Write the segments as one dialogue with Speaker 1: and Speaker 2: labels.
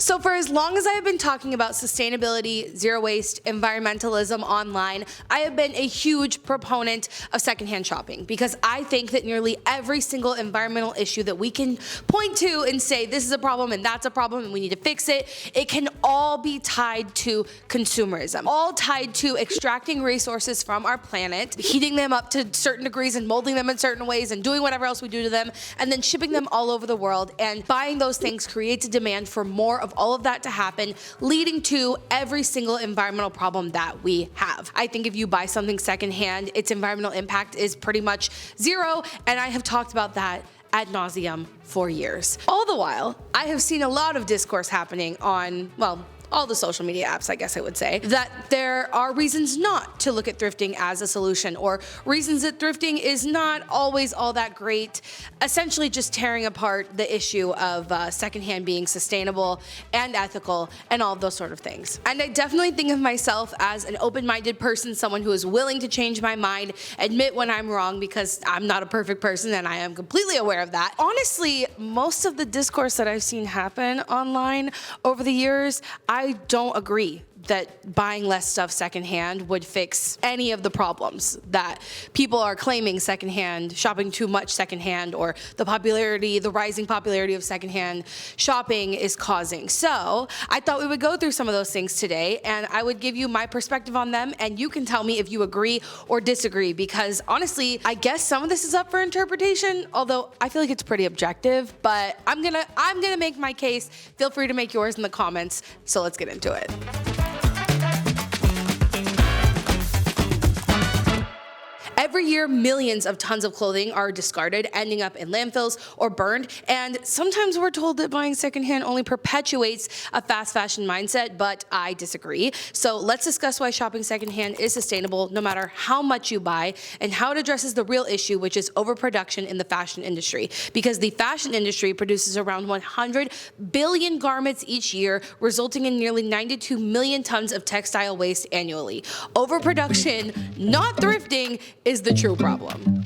Speaker 1: So for as long as I have been talking about sustainability, zero waste, environmentalism online, I have been a huge proponent of secondhand shopping because I think that nearly every single environmental issue that we can point to and say this is a problem and that's a problem and we need to fix it, it can all be tied to consumerism, all tied to extracting resources from our planet, heating them up to certain degrees and molding them in certain ways and doing whatever else we do to them, and then shipping them all over the world. And buying those things creates a demand for more of all of that to happen, leading to every single environmental problem that we have. I think if you buy something secondhand, its environmental impact is pretty much zero, and I have talked about that ad nauseum for years. All the while, I have seen a lot of discourse happening on, well, all the social media apps, I guess I would say, that there are reasons not to look at thrifting as a solution, or reasons that thrifting is not always all that great, essentially just tearing apart the issue of secondhand being sustainable and ethical and all of those sort of things. And I definitely think of myself as an open-minded person, someone who is willing to change my mind, admit when I'm wrong, because I'm not a perfect person and I am completely aware of that. Honestly, most of the discourse that I've seen happen online over the years, I don't agree that buying less stuff secondhand would fix any of the problems that people are claiming secondhand, shopping too much secondhand, or the rising popularity of secondhand shopping is causing. So I thought we would go through some of those things today, and I would give you my perspective on them, and you can tell me if you agree or disagree, because honestly, I guess some of this is up for interpretation, although I feel like it's pretty objective, but I'm gonna make my case. Feel free to make yours in the comments, so let's get into it. Every year, millions of tons of clothing are discarded, ending up in landfills or burned, and sometimes we're told that buying secondhand only perpetuates a fast fashion mindset, but I disagree. So let's discuss why shopping secondhand is sustainable no matter how much you buy, and how it addresses the real issue, which is overproduction in the fashion industry. Because the fashion industry produces around 100 billion garments each year, resulting in nearly 92 million tons of textile waste annually. Overproduction, not thrifting, is the true problem.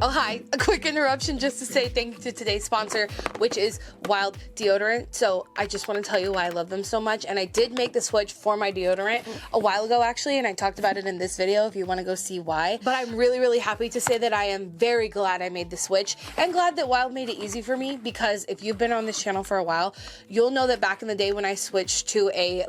Speaker 1: Oh, hi. A quick interruption just to say thank you to today's sponsor, which is Wild Deodorant. So I just want to tell you why I love them so much. And I did make the switch for my deodorant a while ago, actually, and I talked about it in this video if you want to go see why. But I'm really, really happy to say that I am very glad I made the switch, and glad that Wild made it easy for me, because if you've been on this channel for a while, you'll know that back in the day when I switched to a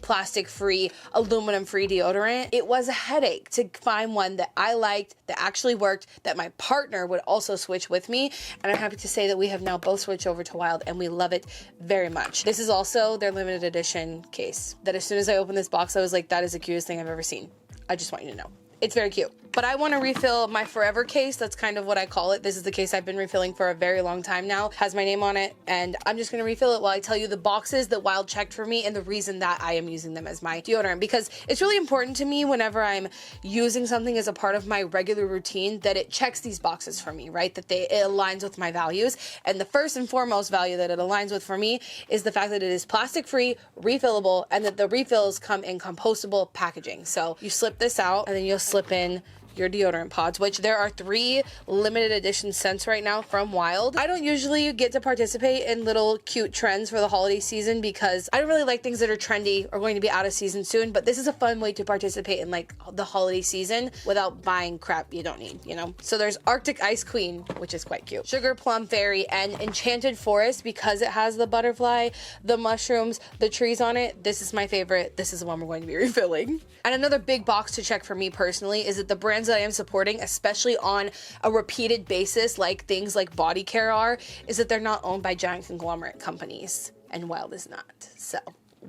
Speaker 1: plastic-free, aluminum-free deodorant, it was a headache to find one that I liked, that actually worked, that my partner would also switch with me, and I'm happy to say that we have now both switched over to Wild, and we love it very much. This is also their limited edition case that as soon as I opened this box, I was like, that is the cutest thing I've ever seen. I just want you to know. It's very cute. But I want to refill my forever case. That's kind of what I call it. This is the case I've been refilling for a very long time now. Has my name on it, and I'm just going to refill it while I tell you the boxes that Wild checked for me and the reason that I am using them as my deodorant, because it's really important to me whenever I'm using something as a part of my regular routine that it checks these boxes for me, right? That it aligns with my values. And the first and foremost value that it aligns with for me is the fact that it is plastic free, refillable, and that the refills come in compostable packaging. So you slip this out and then you'll slip in your deodorant pods, which there are 3 limited edition scents right now from Wild. I don't usually get to participate in little cute trends for the holiday season because I don't really like things that are trendy or going to be out of season soon, but this is a fun way to participate in the holiday season without buying crap you don't need, you know? So there's Arctic Ice Queen, which is quite cute, Sugar Plum Fairy, and Enchanted Forest, because it has the butterfly, the mushrooms, the trees on it. This is my favorite. This is the one we're going to be refilling. And another big box to check for me personally is that the brands that I am supporting, especially on a repeated basis, like things like body care are, is that they're not owned by giant conglomerate companies, and Wild is not. So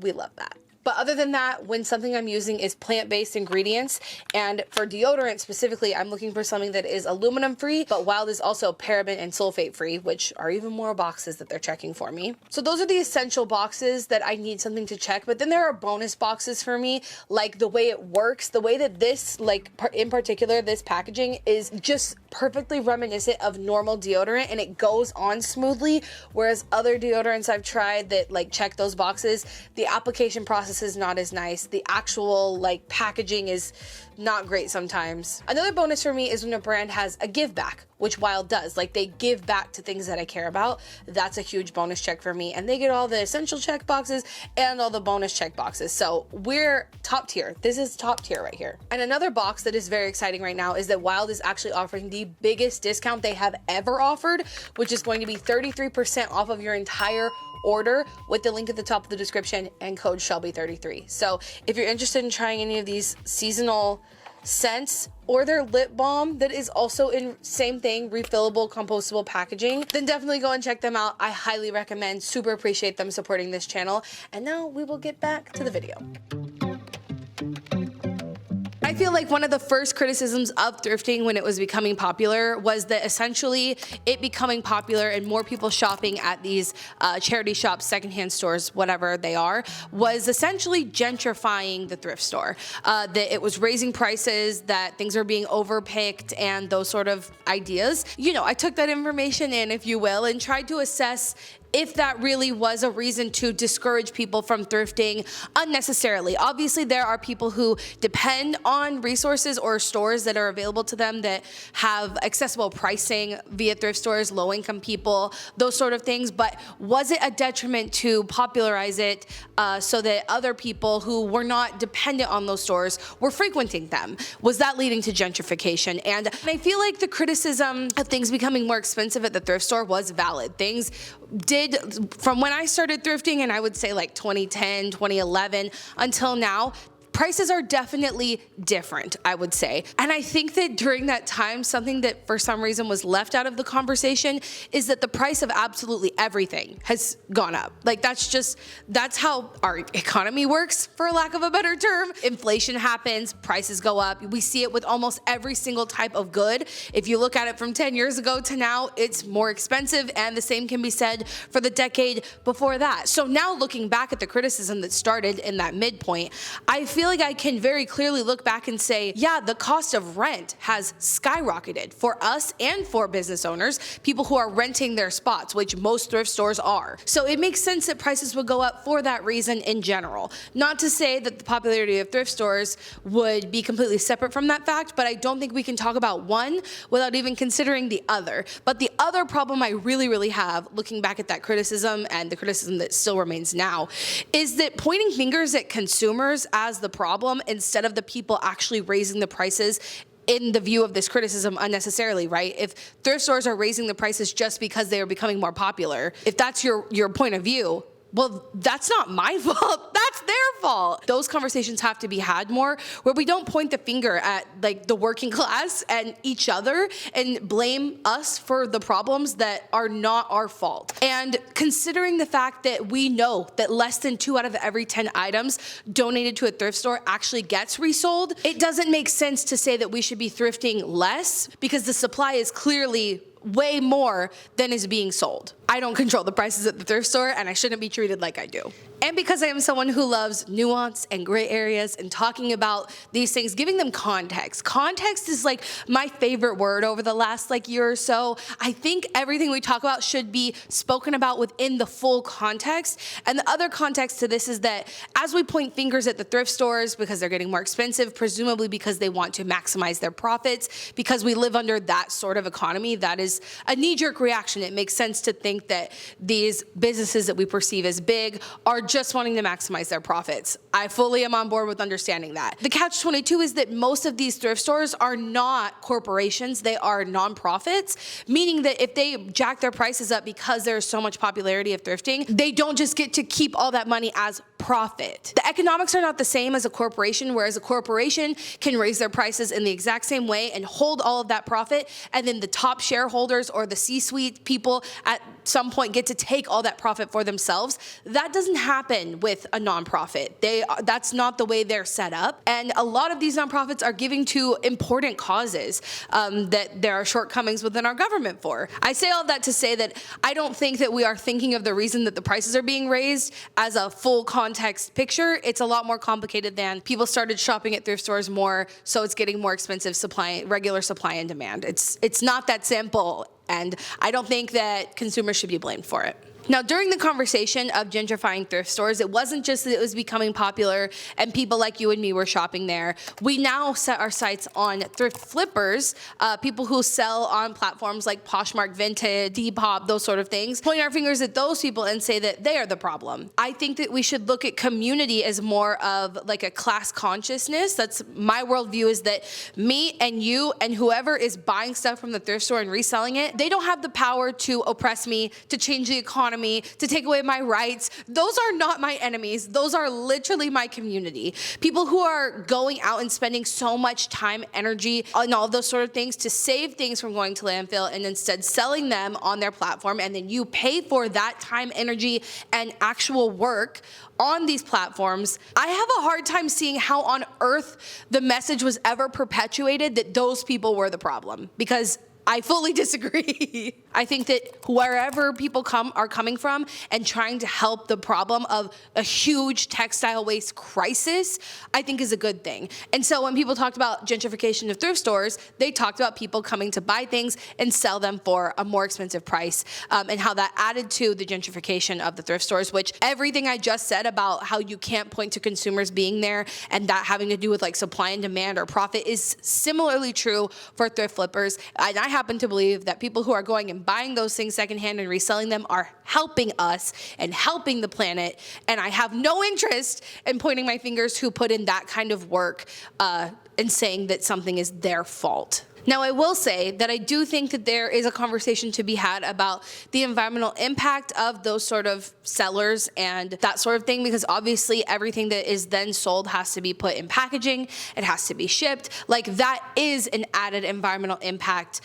Speaker 1: we love that. But other than that, when something I'm using is plant-based ingredients, and for deodorant specifically, I'm looking for something that is aluminum-free, but Wild is also paraben and sulfate-free, which are even more boxes that they're checking for me. So those are the essential boxes that I need something to check, but then there are bonus boxes for me, like the way it works, the way that this, in particular, this packaging is just perfectly reminiscent of normal deodorant, and it goes on smoothly, whereas other deodorants I've tried that check those boxes, the application process process is not as nice. The actual like packaging is not great sometimes. Another bonus for me is when a brand has a give back, which Wild does. Like they give back to things that I care about. That's a huge bonus check for me. And they get all the essential check boxes and all the bonus check boxes. So we're top tier. This is top tier right here. And another box that is very exciting right now is that Wild is actually offering the biggest discount they have ever offered, which is going to be 33% off of your entire order with the link at the top of the description and code Shelby33. So if you're interested in trying any of these seasonal scents or their lip balm that is also in same thing, refillable, compostable packaging, then definitely go and check them out. I highly recommend, super appreciate them supporting this channel. And now we will get back to the video. I feel like one of the first criticisms of thrifting when it was becoming popular was that essentially it becoming popular and more people shopping at these charity shops, secondhand stores, whatever they are, was essentially gentrifying the thrift store. That it was raising prices, that things are being overpicked, and those sort of ideas. You know, I took that information in, if you will, and tried to assess if that really was a reason to discourage people from thrifting unnecessarily. Obviously, there are people who depend on resources or stores that are available to them that have accessible pricing via thrift stores, low-income people, those sort of things. But was it a detriment to popularize it so that other people who were not dependent on those stores were frequenting them? Was that leading to gentrification? And I feel like the criticism of things becoming more expensive at the thrift store was valid. Things did, from when I started thrifting, and I would say like 2010, 2011 until now, prices are definitely different, I would say. And I think that during that time, something that for some reason was left out of the conversation is that the price of absolutely everything has gone up. Like that's how our economy works, for lack of a better term. Inflation happens, prices go up. We see it with almost every single type of good. If you look at it from 10 years ago to now, it's more expensive, and the same can be said for the decade before that. So now looking back at the criticism that started in that midpoint, I feel like I can very clearly look back and say, yeah, the cost of rent has skyrocketed for us and for business owners, people who are renting their spots, which most thrift stores are. So it makes sense that prices would go up for that reason in general. Not to say that the popularity of thrift stores would be completely separate from that fact, but I don't think we can talk about one without even considering the other. But the other problem I really have, looking back at that criticism and the criticism that still remains now, is that pointing fingers at consumers as the problem instead of the people actually raising the prices in the view of this criticism unnecessarily, right? If thrift stores are raising the prices just because they are becoming more popular, if that's your point of view, well, that's not my fault, that's their fault. Those conversations have to be had more, where we don't point the finger at like the working class and each other and blame us for the problems that are not our fault. And considering the fact that we know that less than 2 out of every 10 items donated to a thrift store actually gets resold, it doesn't make sense to say that we should be thrifting less because the supply is clearly way more than is being sold. I don't control the prices at the thrift store, and I shouldn't be treated like I do. And because I am someone who loves nuance and gray areas and talking about these things, giving them context. Context is like my favorite word over the last year or so. I think everything we talk about should be spoken about within the full context. And the other context to this is that as we point fingers at the thrift stores because they're getting more expensive, presumably because they want to maximize their profits, because we live under that sort of economy, that is a knee-jerk reaction. It makes sense to think that these businesses that we perceive as big are just wanting to maximize their profits. I fully am on board with understanding that. The catch-22 is that most of these thrift stores are not corporations, they are nonprofits, meaning that if they jack their prices up because there's so much popularity of thrifting, they don't just get to keep all that money as profit. The economics are not the same as a corporation, whereas a corporation can raise their prices in the exact same way and hold all of that profit, and then the top shareholders or the C-suite people at some point get to take all that profit for themselves. That doesn't happen with a nonprofit. That's not the way they're set up. And a lot of these nonprofits are giving to important causes that there are shortcomings within our government for. I say all that to say that I don't think that we are thinking of the reason that the prices are being raised as a full context picture. It's a lot more complicated than people started shopping at thrift stores more, so it's getting more expensive regular supply and demand. It's not that simple. And I don't think that consumers should be blamed for it. Now, during the conversation of gentrifying thrift stores, it wasn't just that it was becoming popular and people like you and me were shopping there. We now set our sights on thrift flippers, people who sell on platforms like Poshmark, Vinted, Depop, those sort of things, point our fingers at those people and say that they are the problem. I think that we should look at community as more of like a class consciousness. That's my worldview, is that me and you and whoever is buying stuff from the thrift store and reselling it, they don't have the power to oppress me, to change the economy, to take away my rights. Those are not my enemies. Those are literally my community. People who are going out and spending so much time, energy, and all of those sort of things to save things from going to landfill and instead selling them on their platform, and then you pay for that time, energy, and actual work on these platforms. I have a hard time seeing how on earth the message was ever perpetuated that those people were the problem, because I fully disagree. I think that wherever people are coming from and trying to help the problem of a huge textile waste crisis, I think is a good thing. And so when people talked about gentrification of thrift stores, they talked about people coming to buy things and sell them for a more expensive price, and how that added to the gentrification of the thrift stores, which everything I just said about how you can't point to consumers being there and that having to do with like supply and demand or profit is similarly true for thrift flippers. And I happen to believe that people who are going and buying those things secondhand and reselling them are helping us and helping the planet. And I have no interest in pointing my fingers who put in that kind of work and saying that something is their fault. Now, I will say that I do think that there is a conversation to be had about the environmental impact of those sort of sellers and that sort of thing, because obviously everything that is then sold has to be put in packaging, it has to be shipped. Like, that is an added environmental impact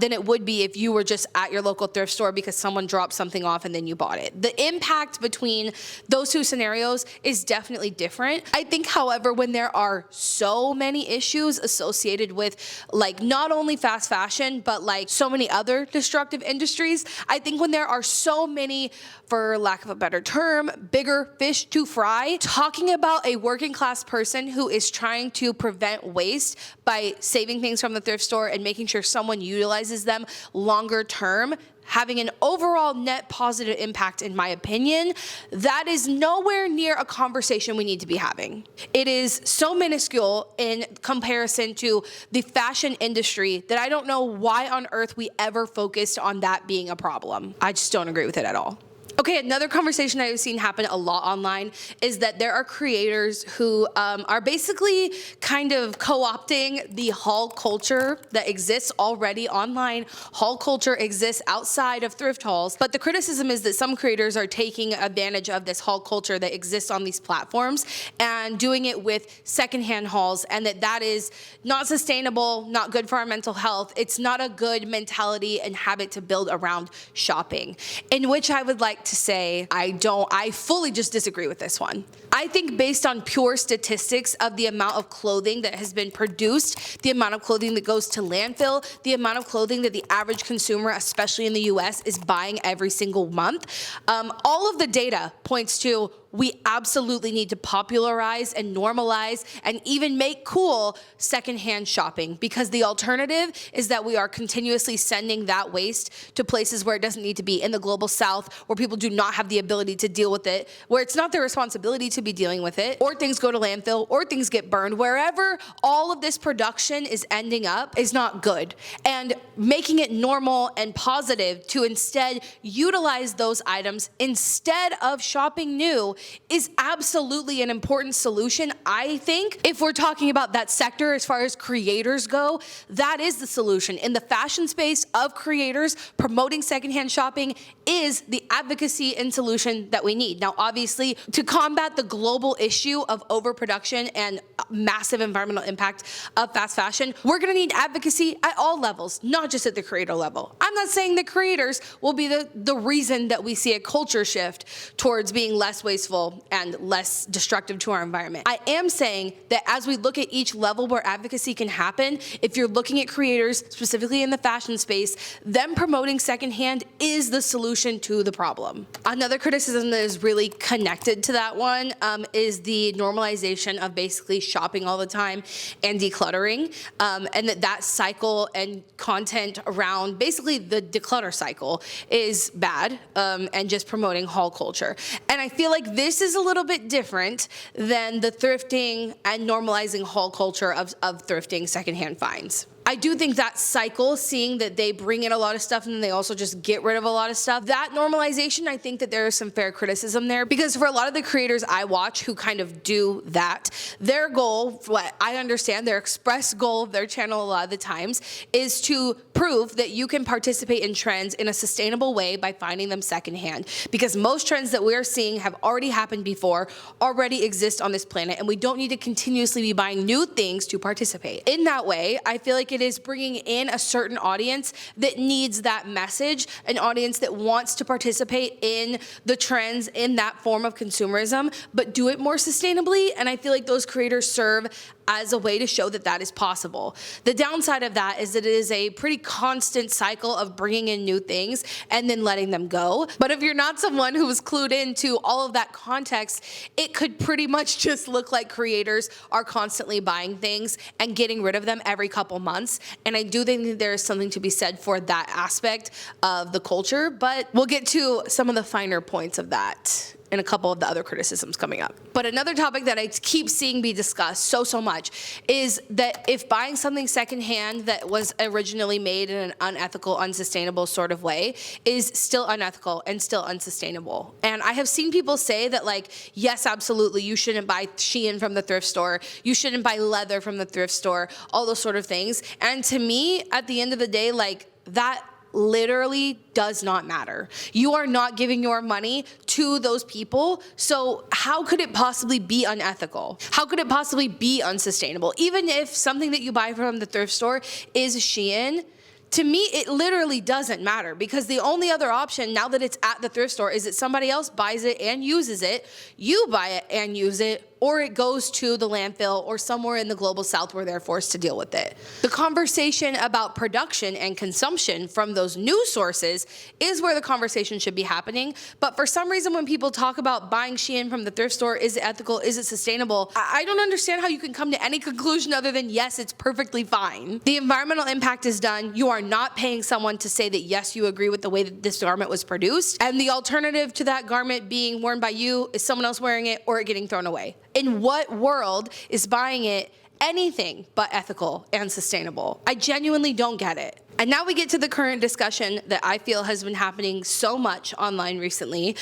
Speaker 1: than it would be if you were just at your local thrift store because someone dropped something off and then you bought it. The impact between those two scenarios is definitely different. I think, however, when there are so many issues associated with like not only fast fashion, but like so many other destructive industries, I think when there are so many, for lack of a better term, bigger fish to fry, talking about a working class person who is trying to prevent waste by saving things from the thrift store and making sure someone utilizes them longer term, having an overall net positive impact, in my opinion, that is nowhere near a conversation we need to be having. It is so minuscule in comparison to the fashion industry that I don't know why on earth we ever focused on that being a problem. I just don't agree with it at all. Okay, another conversation I've seen happen a lot online is that there are creators who are basically kind of co-opting the haul culture that exists already online. Haul culture exists outside of thrift hauls, but the criticism is that some creators are taking advantage of this haul culture that exists on these platforms and doing it with secondhand hauls, and that is not sustainable, not good for our mental health. It's not a good mentality and habit to build around shopping, in which I would like to say I fully just disagree with this one. I think based on pure statistics of the amount of clothing that has been produced, the amount of clothing that goes to landfill, the amount of clothing that the average consumer, especially in the US, is buying every single month, all of the data points to we absolutely need to popularize and normalize and even make cool secondhand shopping, because the alternative is that we are continuously sending that waste to places where it doesn't need to be, in the global south, where people do not have the ability to deal with it, where it's not their responsibility to be dealing with it, or things go to landfill, or things get burned. Wherever all of this production is ending up is not good. And making it normal and positive to instead utilize those items instead of shopping new is absolutely an important solution. I think if we're talking about that sector as far as creators go, that is the solution. In the fashion space of creators, promoting secondhand shopping is the advocacy and solution that we need. Now, obviously, to combat the global issue of overproduction and massive environmental impact of fast fashion, we're gonna need advocacy at all levels, not just at the creator level. I'm not saying the creators will be the reason that we see a culture shift towards being less wasteful wasteful and less destructive to our environment. I am saying that as we look at each level where advocacy can happen, if you're looking at creators, specifically in the fashion space, them promoting secondhand is the solution to the problem. Another criticism that is really connected to that one is the normalization of basically shopping all the time and decluttering, and that cycle and content around basically the declutter cycle is bad, and just promoting haul culture. And I feel like this is a little bit different than the thrifting and normalizing haul culture of thrifting secondhand finds. I do think that cycle, seeing that they bring in a lot of stuff and then they also just get rid of a lot of stuff, that normalization, I think that there is some fair criticism there, because for a lot of the creators I watch who kind of do that, their goal, what I understand, their express goal of their channel a lot of the times is to prove that you can participate in trends in a sustainable way by finding them secondhand, because most trends that we're seeing have already happened before, already exist on this planet, and we don't need to continuously be buying new things to participate. In that way, I feel like it is bringing in a certain audience that needs that message, an audience that wants to participate in the trends in that form of consumerism, but do it more sustainably. And I feel like those creators serve as a way to show that that is possible. The downside of that is that it is a pretty constant cycle of bringing in new things and then letting them go. But if you're not someone who is clued into all of that context, it could pretty much just look like creators are constantly buying things and getting rid of them every couple months. And I do think that there is something to be said for that aspect of the culture, but we'll get to some of the finer points of that and a couple of the other criticisms coming up. But another topic that I keep seeing be discussed so much is that if buying something secondhand that was originally made in an unethical, unsustainable sort of way is still unethical and still unsustainable. And I have seen people say that, like, yes, absolutely, you shouldn't buy Shein from the thrift store, you shouldn't buy leather from the thrift store, all those sort of things. And to me, at the end of the day, like, that literally does not matter. You are not giving your money to those people, so how could it possibly be unethical? How could it possibly be unsustainable? Even if something that you buy from the thrift store is Shein, to me, it literally doesn't matter, because the only other option now that it's at the thrift store is that somebody else buys it and uses it, you buy it and use it, or it goes to the landfill or somewhere in the global south where they're forced to deal with it. The conversation about production and consumption from those new sources is where the conversation should be happening. But for some reason, when people talk about buying Shein from the thrift store, is it ethical, is it sustainable, I don't understand how you can come to any conclusion other than yes, it's perfectly fine. The environmental impact is done. You are not paying someone to say that yes, you agree with the way that this garment was produced, and the alternative to that garment being worn by you is someone else wearing it or it getting thrown away. In what world is buying it anything but ethical and sustainable? I genuinely don't get it. And now we get to the current discussion that I feel has been happening so much online recently,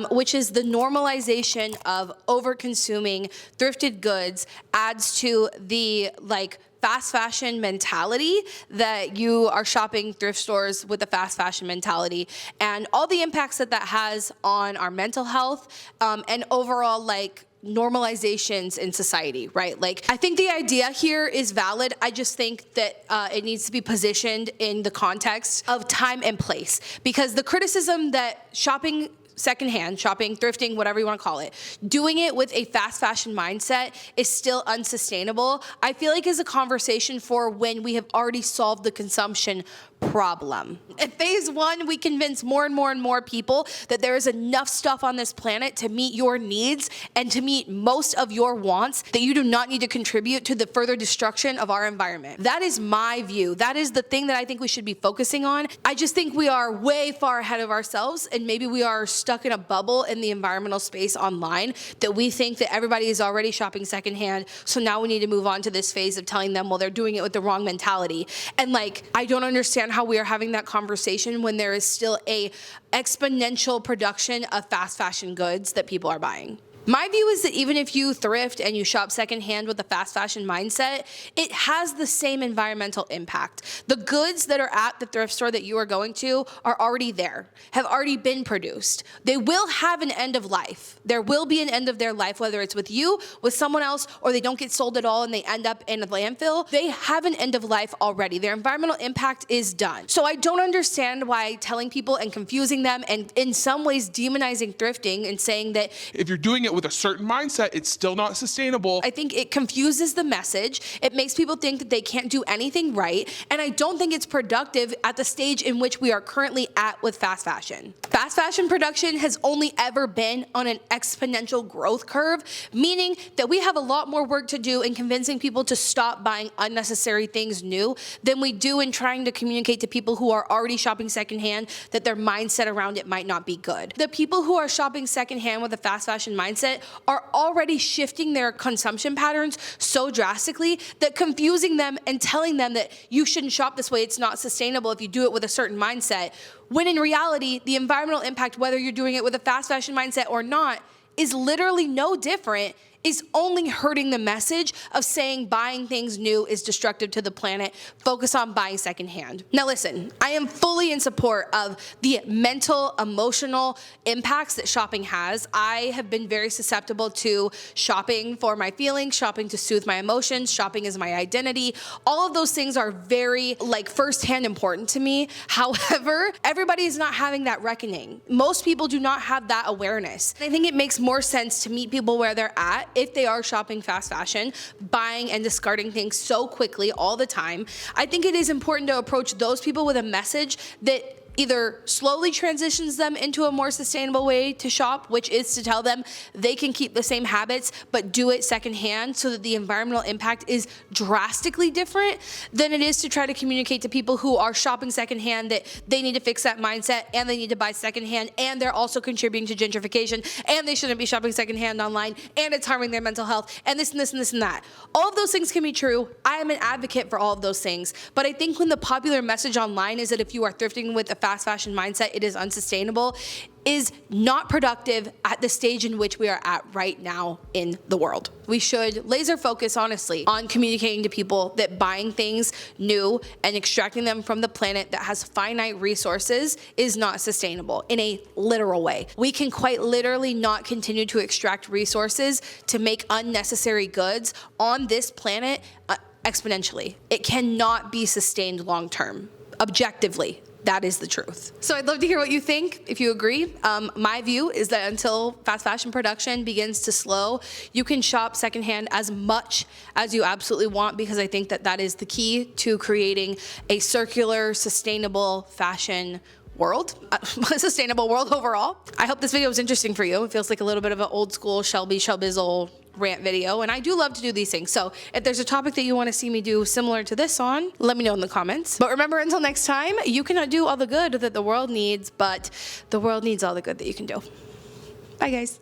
Speaker 1: which is the normalization of over-consuming thrifted goods adds to the, like, fast fashion mentality, that you are shopping thrift stores with a fast fashion mentality, and all the impacts that that has on our mental health, and overall, like, normalizations in society, right? Like, I think the idea here is valid. I just think that it needs to be positioned in the context of time and place, because the criticism that shopping secondhand, shopping, thrifting, whatever you want to call it, doing it with a fast fashion mindset is still unsustainable, I feel like is a conversation for when we have already solved the consumption problem. At phase one, we convince more and more people that there is enough stuff on this planet to meet your needs and to meet most of your wants, that you do not need to contribute to the further destruction of our environment. That is my view. That is the thing that I think we should be focusing on. I just think we are way far ahead of ourselves, and maybe we are stuck in a bubble in the environmental space online that we think that everybody is already shopping secondhand, so now we need to move on to this phase of telling them, well, they're doing it with the wrong mentality. And, like, I don't understand how we are having that conversation when there is still a exponential production of fast fashion goods that people are buying. My view is that even if you thrift and you shop secondhand with a fast fashion mindset, it has the same environmental impact. The goods that are at the thrift store that you are going to are already there, have already been produced. They will have an end of life. There will be an end of their life, whether it's with you, with someone else, or they don't get sold at all and they end up in a landfill. They have an end of life already. Their environmental impact is done. So I don't understand why telling people and confusing them and in some ways demonizing thrifting and saying that
Speaker 2: if you're doing it with a certain mindset, it's still not sustainable.
Speaker 1: I think it confuses the message. It makes people think that they can't do anything right. And I don't think it's productive at the stage in which we are currently at with fast fashion. Fast fashion production has only ever been on an exponential growth curve, meaning that we have a lot more work to do in convincing people to stop buying unnecessary things new than we do in trying to communicate to people who are already shopping secondhand that their mindset around it might not be good. The people who are shopping secondhand with a fast fashion mindset are already shifting their consumption patterns so drastically that confusing them and telling them that you shouldn't shop this way, it's not sustainable if you do it with a certain mindset, when in reality, the environmental impact, whether you're doing it with a fast fashion mindset or not, is literally no different, is only hurting the message of saying buying things new is destructive to the planet. Focus on buying secondhand. Now listen, I am fully in support of the mental, emotional impacts that shopping has. I have been very susceptible to shopping for my feelings, shopping to soothe my emotions, shopping is my identity. All of those things are very firsthand important to me. However, everybody is not having that reckoning. Most people do not have that awareness. I think it makes more sense to meet people where they're at if they are shopping fast fashion, buying and discarding things so quickly all the time. I think it is important to approach those people with a message that either slowly transitions them into a more sustainable way to shop, which is to tell them they can keep the same habits but do it secondhand so that the environmental impact is drastically different than it is to try to communicate to people who are shopping secondhand that they need to fix that mindset and they need to buy secondhand and they're also contributing to gentrification and they shouldn't be shopping secondhand online and it's harming their mental health and this and this and this and that. All of those things can be true. I am an advocate for all of those things, but I think when the popular message online is that if you are thrifting with a fast fashion mindset, it is unsustainable, is not productive at the stage in which we are at right now in the world. We should laser focus, honestly, on communicating to people that buying things new and extracting them from the planet that has finite resources is not sustainable in a literal way. We can quite literally not continue to extract resources to make unnecessary goods on this planet exponentially. It cannot be sustained long term, objectively. That is the truth. So I'd love to hear what you think, if you agree. My view is that until fast fashion production begins to slow, you can shop secondhand as much as you absolutely want because I think that that is the key to creating a circular, sustainable fashion world, a sustainable world overall. I hope this video was interesting for you. It feels like a little bit of an old school Shelbizleee rant video, and I do love to do these things. So if there's a topic that you want to see me do similar to this on, let me know in the comments. But remember, until next time, you cannot do all the good that the world needs, but the world needs all the good that you can do. Bye, guys.